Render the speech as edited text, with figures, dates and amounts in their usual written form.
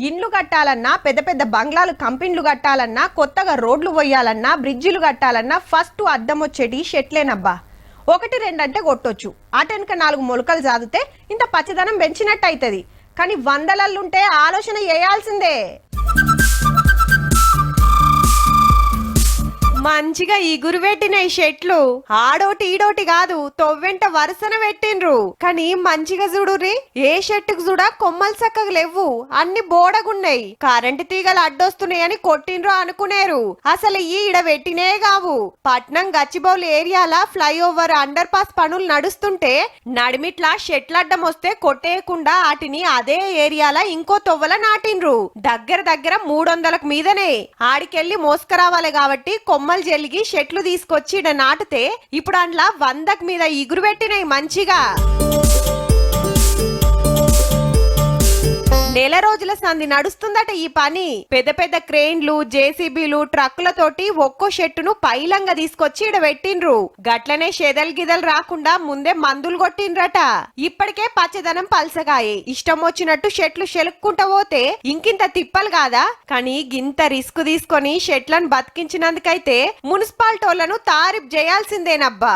ఇండ్లు కట్టాలన్నా పెద్ద పెద్ద బంగ్లాలు కంపెనీలు కట్టాలన్నా కొత్తగా రోడ్లు పోయాలన్నా బ్రిడ్జిలు కట్టాలన్నా ఫస్ట్ అద్దం వచ్చేటి షెట్లేనబ్బా. ఒకటి రెండంటే కొట్టొచ్చు, అటెనక 4 మొలకలు జాదితే ఇంత పచ్చదనం పెంచినట్టు అవుతుంది. కానీ వందలల్లుంటే ఆలోచన చేయాల్సిందే. మంచిగా ఇగురు పెట్టినాయి చెట్లు, ఆడోటి ఈడోటి కాదు తొవ్వెంట వరుసన పెట్టిండ్రు. కానీ మంచిగా చూడుర్రి, ఏ చెట్టుకు చూడా కొమ్మలు చక్కగా లేవు, అన్ని బోడగున్నాయి. కరెంటు తీగలు అడ్డొస్తున్నాయని కొట్టిండ్రు అనుకునేరు, అసలు ఈ ఇడ పెట్టినే కావు. పట్నం గచ్చిబౌలి ఏరియాల ఫ్లైఓవర్ అండర్ పాస్ పనులు నడుస్తుంటే నడిమిట్లా చెట్లడ్డం వస్తే కొట్టేయకుండా వాటిని అదే ఏరియాల ఇంకో తొవ్వల నాటిండ్రు. దగ్గర దగ్గర 300కు మీదనే. ఆడికెళ్ళి మోసుకురావాలి కాబట్టి కొమ్మలు జల్లిగి చెట్లు తీసుకొచ్చి ఇడ నాటితే ఇప్పుడు అందులో 100కు మీద ఇగురు పెట్టినాయి మంచిగా. నెల రోజుల సంధి నడుస్తుందట ఈ పని. పెద్ద పెద్ద క్రేన్లు, జేసీబీలు, ట్రక్కులతోటి ఒక్కో చెట్టును పైలంగా తీసుకొచ్చి ఇడ పెట్టిండ్రు. గట్లనే షెదల్ గిదలు రాకుండా ముందే మందులు కొట్టిండ్రట. ఇప్పటికే పచ్చదనం పల్సగాయే, ఇష్టం వచ్చినట్టు చెట్లు చెలుక్కుంటా పోతే ఇంకింత తిప్పలు కాదా. కానీ గింత రిస్క్ తీసుకొని చెట్లను బతికించినందుకైతే మున్సిపాలిటీలను తారీఫ్ చేయాల్సిందేనబ్బా.